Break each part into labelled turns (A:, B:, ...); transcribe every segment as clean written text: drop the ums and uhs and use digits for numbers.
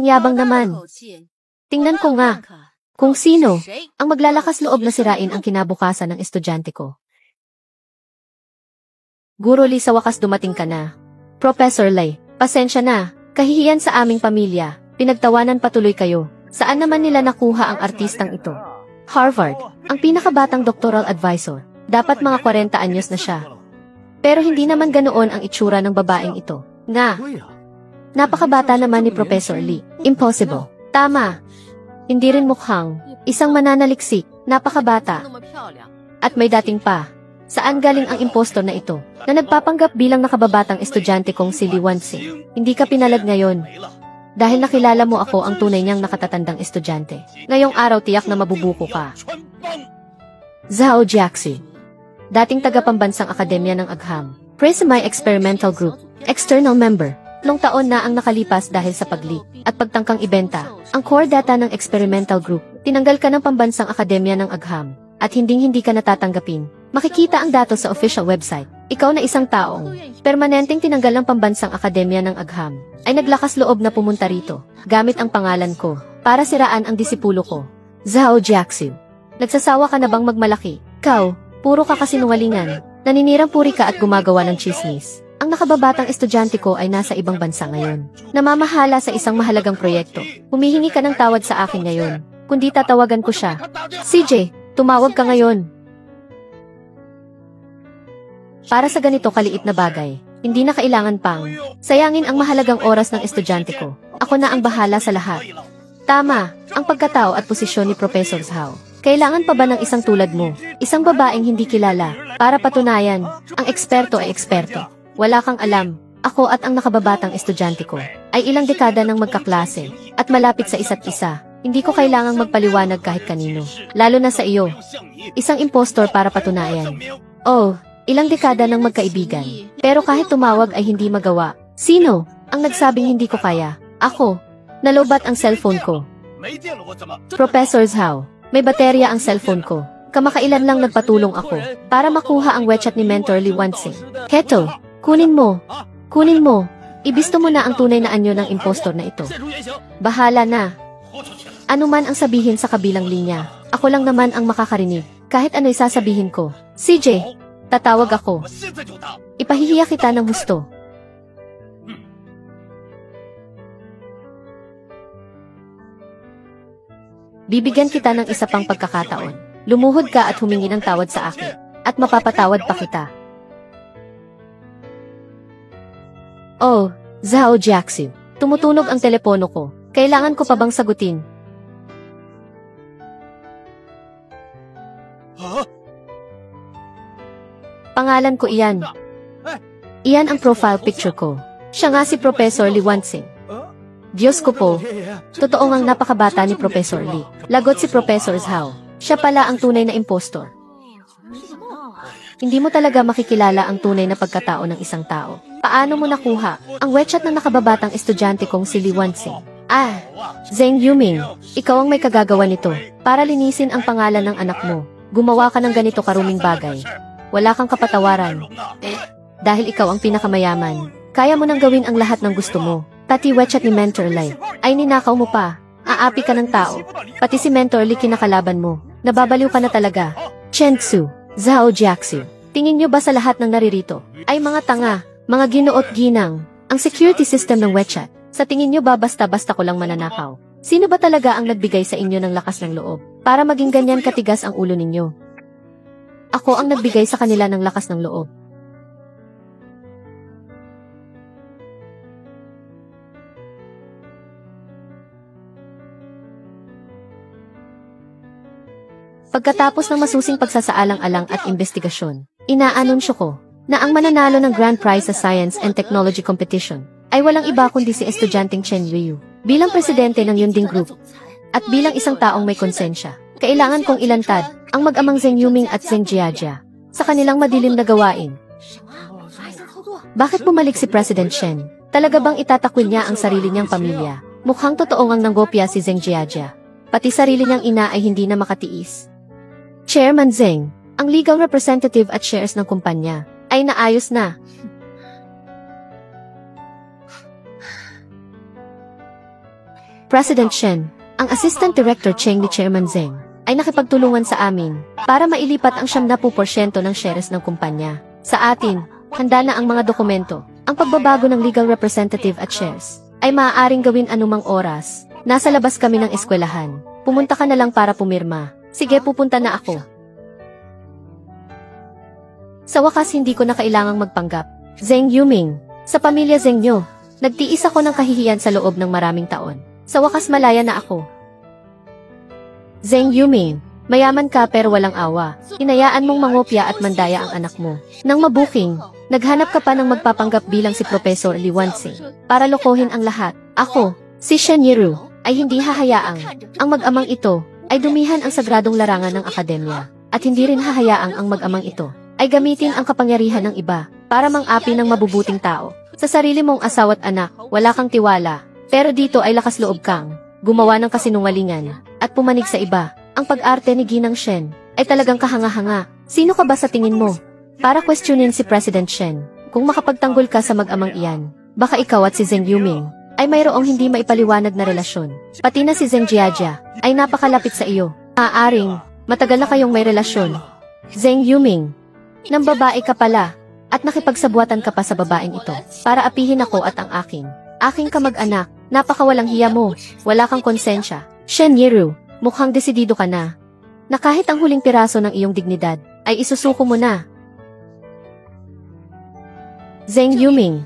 A: Ang yabang naman. Tingnan ko nga. Kung sino ang maglalakas loob na sirain ang kinabukasan ng estudyante ko. Guro Lee, sa wakas dumating ka na. Professor Lee, pasensya na. Kahihiyan sa aming pamilya. Pinagtawanan patuloy kayo. Saan naman nila nakuha ang artistang ito? Harvard, ang pinakabatang doctoral advisor. Dapat mga 40 anyos na siya. Pero hindi naman ganoon ang itsura ng babaeng ito. Nga. Napakabata naman ni Professor Lee. Impossible. Tama. Hindi rin mukhang isang mananaliksik, napakabata. At may dating pa. Saan galing ang impostor na ito, na nagpapanggap bilang nakababatang estudyante kong si Lee Wan-sing? Hindi ka pinalad ngayon. Dahil nakilala mo ako, ang tunay niyang nakatatandang estudyante. Ngayong araw tiyak na mabubuko ka. Zhao Jiaxi, dating tagapambansang akademya ng Agham. Prismy Experimental Group, external member. Nung taon na ang nakalipas dahil sa pag-leak at pagtangkang ibenta ang core data ng experimental group, tinanggal ka ng pambansang akademya ng Agham at hinding-hindi ka natatanggapin. Makikita ang datos sa official website. Ikaw na isang taong permanenteng tinanggal ng pambansang akademya ng Agham ay naglakas loob na pumunta rito gamit ang pangalan ko para siraan ang disipulo ko. Zhao Jiaxi, nagsasawa ka na bang magmalaki? Kau, puro ka kasinungalingan. Naninirang puri ka at gumagawa ng chismis. Ang nakababatang estudyante ko ay nasa ibang bansa ngayon. Namamahala sa isang mahalagang proyekto. Humihingi ka ng tawad sa akin ngayon. Kundi tatawagan ko siya. CJ, tumawag ka ngayon. Para sa ganito kaliit na bagay, hindi na kailangan pang sayangin ang mahalagang oras ng estudyante ko. Ako na ang bahala sa lahat. Tama, ang pagkatao at posisyon ni Professor Zhao. Kailangan pa ba ng isang tulad mo? Isang babaeng hindi kilala, para patunayan, ang eksperto ay eksperto. Wala kang alam, ako at ang nakababatang estudyante ko ay ilang dekada ng magkaklase at malapit sa isa't isa. Hindi ko kailangang magpaliwanag kahit kanino, lalo na sa iyo. Isang impostor para patunayan. Oh, ilang dekada ng magkaibigan, pero kahit tumawag ay hindi magawa. Sino ang nagsabing hindi ko kaya? Ako. Nalobat ang cellphone ko. Professor Zhao, may baterya ang cellphone ko. Kamakailan lang nagpatulong ako para makuha ang WeChat ni Mentor Lee Wan-sing. Heto, kunin mo. Kunin mo. Ibisto mo na ang tunay na anyo ng impostor na ito. Bahala na. Ano man ang sabihin sa kabilang linya, ako lang naman ang makakarinig. Kahit ano'y sasabihin ko. CJ, tatawag ako. Ipahihiya kita ng husto. Bibigyan kita ng isa pang pagkakataon. Lumuhod ka at humingi ng tawad sa akin. At mapapatawad pa kita. Oh, Zhao Jiaxi. Tumutunog ang telepono ko. Kailangan ko pa bang sagutin? Pangalan ko iyan. Iyan ang profile picture ko. Siya nga si Professor Lee Wan-sing. Diyos ko po. Totoo ngang napakabata ni Professor Lee. Lagot si Professor Zhao. Siya pala ang tunay na impostor. Hindi mo talaga makikilala ang tunay na pagkatao ng isang tao. Paano mo nakuha ang WeChat ng nakababatang estudyante kong si Lee Wan-sing? Ah, Zheng Yuming, ikaw ang may kagagawa nito para linisin ang pangalan ng anak mo. Gumawa ka ng ganito karuming bagay. Wala kang kapatawaran. Dahil ikaw ang pinakamayaman, kaya mo nang gawin ang lahat ng gusto mo. Pati WeChat ni Mentor Lee ay ninakaw mo pa. Aapi ka ng tao. Pati si Mentor Lee kinakalaban mo. Nababaliw ka na talaga. Chen Tzu, Zhao Jiaxi, tingin nyo ba sa lahat ng naririto ay mga tanga, mga ginuot ginang, ang security system ng WeChat? Sa tingin nyo ba basta-basta ko lang mananakaw? Sino ba talaga ang nagbigay sa inyo ng lakas ng loob para maging ganyan katigas ang ulo ninyo? Ako ang nagbigay sa kanila ng lakas ng loob. Pagkatapos ng masusing pagsasaalang-alang at investigasyon, inaanunsyo ko na ang mananalo ng Grand Prize sa Science and Technology Competition ay walang iba kundi si estudyanteng Chen Liu. Bilang presidente ng Yunding Group at bilang isang taong may konsensya, kailangan kong ilantad ang mag-amang Zheng Yuming at Zheng Jiajia sa kanilang madilim na gawain. Bakit bumalik si President Chen? Talaga bang itatakwil niya ang sarili niyang pamilya? Mukhang totoo ngang nanggopya si Zheng Jiajia. Pati sarili niyang ina ay hindi na makatiis. Chairman Zheng, ang legal representative at shares ng kumpanya ay naayos na. President Shen, ang Assistant Director Cheng ni Chairman Zeng, ay nakipagtulungan sa amin para mailipat ang 70% ng shares ng kumpanya. Sa atin, handa na ang mga dokumento. Ang pagbabago ng legal representative at shares ay maaaring gawin anumang oras. Nasa labas kami ng eskwelahan. Pumunta ka na lang para pumirma. Sige, pupunta na ako. Sa wakas, hindi ko na kailangang magpanggap. Zeng Yuming, sa pamilya Zeng nyo, nagtiis ako ng kahihiyan sa loob ng maraming taon. Sa wakas, malaya na ako. Zeng Yuming, mayaman ka pero walang awa. Hinayaan mong mangopya at mandaya ang anak mo. Nang mabuking, naghanap ka pa ng magpapanggap bilang si Professor Li Wanxing para lokohin ang lahat. Ako, si Shen Yiru, ay hindi hahayaang ang mag-amang ito ay dumihan ang sagradong larangan ng akademya at hindi rin hahayaang ang mag-amang ito ay gamitin ang kapangyarihan ng iba para mang-api ng mabubuting tao. Sa sarili mong asawa't anak, wala kang tiwala, pero dito ay lakas loob kang gumawa ng kasinungalingan at pumanig sa iba. Ang pag-arte ni Ginang Shen ay talagang kahanga-hanga. Sino ka ba sa tingin mo? Para questionin si President Shen, kung makapagtanggol ka sa mag-amang iyan, baka ikaw at si Zeng Yuming ay mayroong hindi maipaliwanag na relasyon. Pati na si Zeng Jiajia ay napakalapit sa iyo. Aaring, matagal na kayong may relasyon. Zeng Yuming, nang babae ka pala, at nakipagsabuatan ka pa sa babaeng ito, para apihin ako at ang aking kamag-anak. Napakawalang hiya mo, wala kang konsensya. Shen Yiru, mukhang desidido ka na kahit ang huling piraso ng iyong dignidad ay isusuko mo na. Zeng Yuming,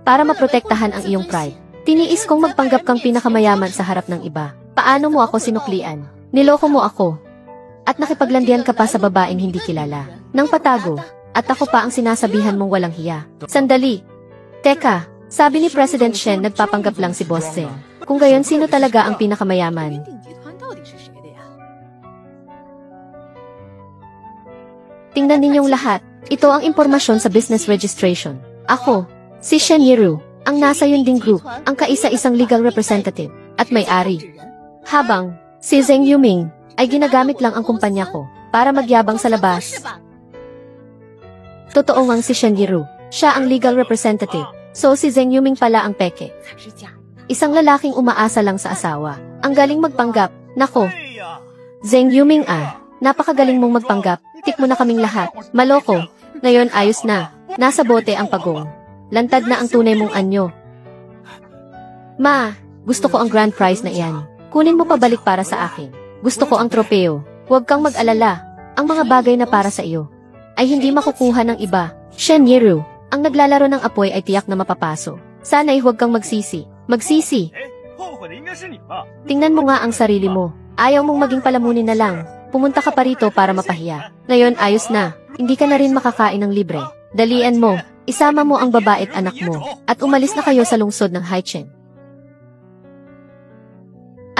A: para maprotektahan ang iyong pride, tiniis kong magpanggap kang pinakamayaman sa harap ng iba. Paano mo ako sinuklian? Niloko mo ako. At nakipaglandian ka pa sa babaeng hindi kilala. Nang patago, at ako pa ang sinasabihan mong walang hiya. Sandali. Teka, sabi ni President Shen nagpapanggap lang si Boss Zeng. Kung gayon, sino talaga ang pinakamayaman? Tingnan ninyong lahat. Ito ang impormasyon sa business registration. Ako, si Shen Yiru, ang nasa Yunding Group, ang kaisa-isang legal representative, at may-ari. Habang, si Zeng Yuming, ay ginagamit lang ang kumpanya ko para magyabang sa labas. Totoo ngang si Shen Yiru, siya ang legal representative, so si Zeng Yuming pala ang peke. Isang lalaking umaasa lang sa asawa. Ang galing magpanggap. Nako. Zeng Yuming napakagaling mong magpanggap. Tik mo na kaming lahat. Maloko. Ngayon ayos na. Nasa bote ang pagong. Lantad na ang tunay mong anyo. Ma, gusto ko ang grand prize na iyan. Kunin mo pabalik para sa akin. Gusto ko ang tropeo. Huwag kang mag-alala. Ang mga bagay na para sa iyo ay hindi makukuha ng iba. Shen Yiru, ang naglalaro ng apoy ay tiyak na mapapaso. Sana'y huwag kang magsisi. Magsisi. Tingnan mo nga ang sarili mo. Ayaw mong maging palamunin na lang. Pumunta ka pa rito para mapahiya. Ngayon ayos na. Hindi ka na rin makakain ng libre. Dalian mo. Isama mo ang babae at anak mo. At umalis na kayo sa lungsod ng Haichen.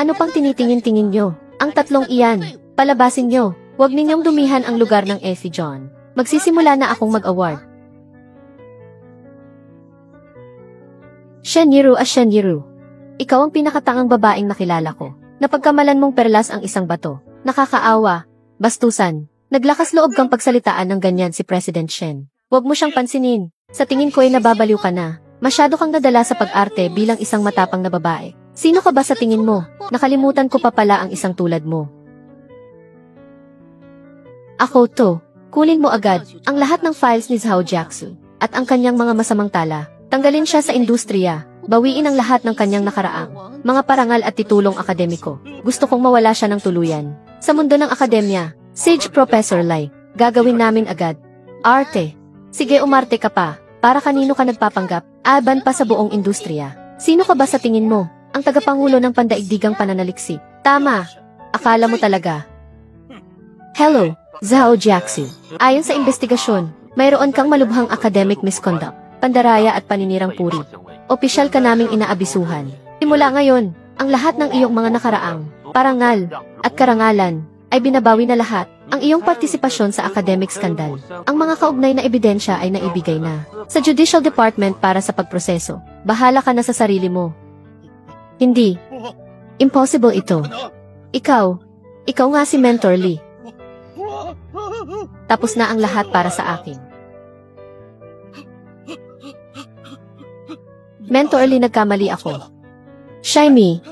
A: Ano pang tinitingin-tingin nyo? Ang tatlong iyan, palabasin nyo. Huwag ninyong dumihan ang lugar ng Effie John. Magsisimula na akong mag-award. Shen Yiru. Shen Yiru. Ikaw ang pinakatangang babaeng nakilala ko. Napagkamalan mong perlas ang isang bato. Nakakaawa. Bastusan. Naglakas loob kang pagsalitaan ng ganyan si President Shen. Huwag mo siyang pansinin. Sa tingin ko ay nababaliw ka na. Masyado kang nadala sa pag-arte bilang isang matapang na babae. Sino ka ba sa tingin mo? Nakalimutan ko pa pala ang isang tulad mo. Ako to. Kunin mo agad ang lahat ng files ni Zhao Jiaxu at ang kanyang mga masamang tala. Tanggalin siya sa industriya. Bawiin ang lahat ng kanyang nakaraang mga parangal at titulong akademiko. Gusto kong mawala siya ng tuluyan. Sa mundo ng akademya, Sage Professor Lai, gagawin namin agad. Arte. Sige, umarte ka pa. Para kanino ka nagpapanggap? Aban pa sa buong industriya. Sino ka ba sa tingin mo? Ang tagapangulo ng pandaigdigang pananaliksik. Tama. Akala mo talaga. Hello, Zhao Jiaxu. Ayon sa investigasyon, mayroon kang malubhang academic misconduct, pandaraya at paninirang puri. Opisyal ka naming inaabisuhan. Simula ngayon, ang lahat ng iyong mga nakaraang, parangal, at karangalan, ay binabawi na lahat. Ang iyong partisipasyon sa academic scandal. Ang mga kaugnay na ebidensya ay naibigay na sa Judicial Department para sa pagproseso. Bahala ka na sa sarili mo. Hindi. Impossible ito. Ikaw nga si Mentor Lee. Tapos na ang lahat para sa akin. Mentor Lee, nagkamali ako. Shy me.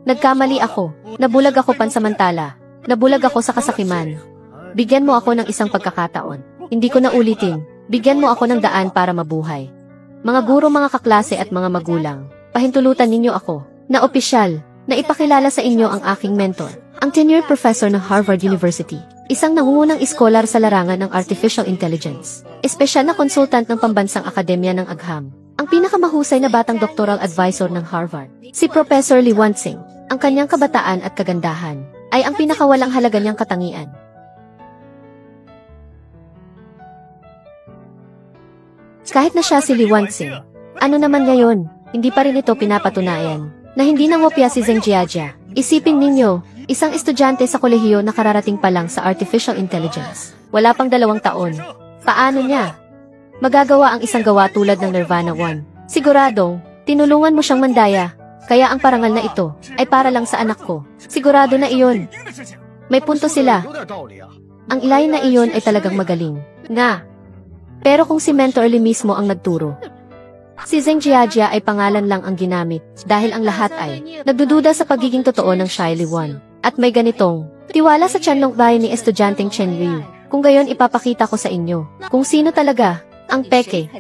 A: Nagkamali ako. Nabulag ako pansamantala. Nabulag ako sa kasakiman. Bigyan mo ako ng isang pagkakataon. Hindi ko na ulitin. Bigyan mo ako ng daan para mabuhay. Mga guro, mga kaklase at mga magulang, pahintulutan ninyo ako na opisyal na ipakilala sa inyo ang aking mentor, ang tenured professor ng Harvard University, isang nangungunang iskolar sa larangan ng Artificial Intelligence, espesyal na konsultant ng Pambansang Akademya ng Agham, ang pinakamahusay na batang doctoral advisor ng Harvard, si Professor Lee Wansing. Ang kanyang kabataan at kagandahan ay ang pinakawalang halaga niyang katangian. Kahit na siya si Lee Wansing, ano naman ngayon, hindi pa rin ito pinapatunayan na hindi nangopya si Zheng Jiajia. Isipin ninyo, isang estudyante sa kolehiyo na kararating pa lang sa Artificial Intelligence. Wala pang 2 taon. Paano niya magagawa ang isang gawa tulad ng Nirvana 1? Siguradong, tinulungan mo siyang mandaya. Kaya ang parangal na ito ay para lang sa anak ko. Sigurado na iyon. May punto sila. Ang ilayin na iyon ay talagang magaling. Nga. Pero kung si Mentor Lee mismo ang nagturo, si Zheng Jiajia ay pangalan lang ang ginamit dahil ang lahat ay nagdududa sa pagiging totoo ng Shai Li Wan. At may ganitong tiwala sa tiyanlong bayan ni estudyanteng Chen Ryu. Kung gayon ipapakita ko sa inyo kung sino talaga ang peke.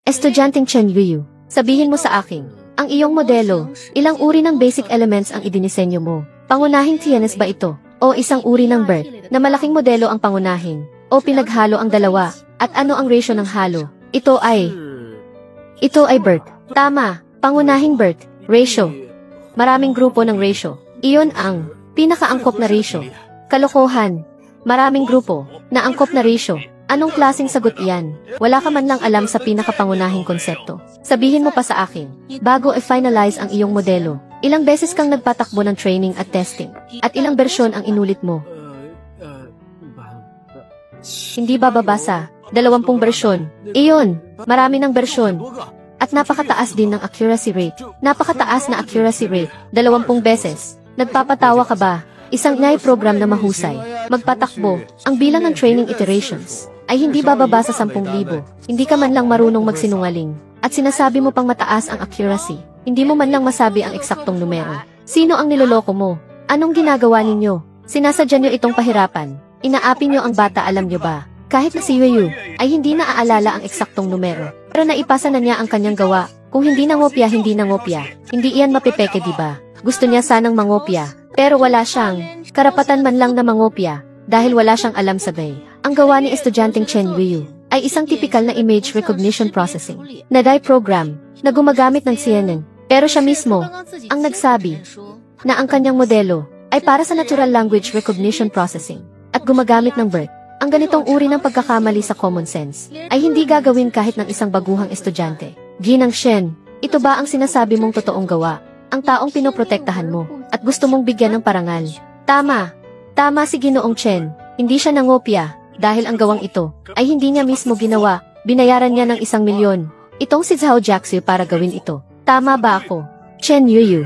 A: Estudyanteng Chen Ryu, sabihin mo sa akin, ang iyong modelo, ilang uri ng basic elements ang idinisenyo mo? Pangunahing TNS ba ito? O isang uri ng BERT, na malaking modelo ang pangunahin? O pinaghalo ang dalawa? At ano ang ratio ng halo? Ito ay BERT. Tama, pangunahing BERT, ratio. Maraming grupo ng ratio. Iyon ang pinakaangkop na ratio. Kalokohan, maraming grupo na angkop na ratio. Anong klaseng sagot iyan? Wala ka man lang alam sa pinakapangunahing konsepto. Sabihin mo pa sa akin, bago i-finalize ang iyong modelo, ilang beses kang nagpatakbo ng training at testing, at ilang bersyon ang inulit mo. Hindi bababa sa 20 bersyon. Iyon, marami ng bersyon. At napakataas din ng accuracy rate. Napakataas na accuracy rate, 20 beses. Nagpapatawa ka ba? Isang AI program na mahusay, magpatakbo, ang bilang ng training iterations ay hindi bababa sa 10,000. Hindi ka man lang marunong magsinungaling. At sinasabi mo pang mataas ang accuracy. Hindi mo man lang masabi ang eksaktong numero. Sino ang niloloko mo? Anong ginagawa ninyo? Sinasadya nyo itong pahirapan. Inaapi nyo ang bata, alam nyo ba? Kahit na si Yu ay hindi naaalala ang eksaktong numero. Pero naipasa na niya ang kanyang gawa. Kung hindi nangopya, hindi nangopya. Hindi iyan mapipeke, diba? Gusto niya sanang mangopya. Pero wala siyang karapatan man lang na mangopya. Dahil wala siyang alam sa bay. Ang gawa ni estudyanteng Chen Ryu ay isang typical na image recognition processing na DAI program na gumagamit ng CNN. Pero siya mismo ang nagsabi na ang kanyang modelo ay para sa natural language recognition processing at gumagamit ng BERT. Ang ganitong uri ng pagkakamali sa common sense ay hindi gagawin kahit ng isang baguhang estudyante. Ginang Shen, ito ba ang sinasabi mong totoong gawa? Ang taong pinoprotektahan mo at gusto mong bigyan ng parangal. Tama si Ginoong Chen. Hindi siya nangopya dahil ang gawang ito ay hindi niya mismo ginawa. Binayaran niya ng 1 milyon itong si Zhao Jiaxu para gawin ito. Tama ba ako? Chen Yu.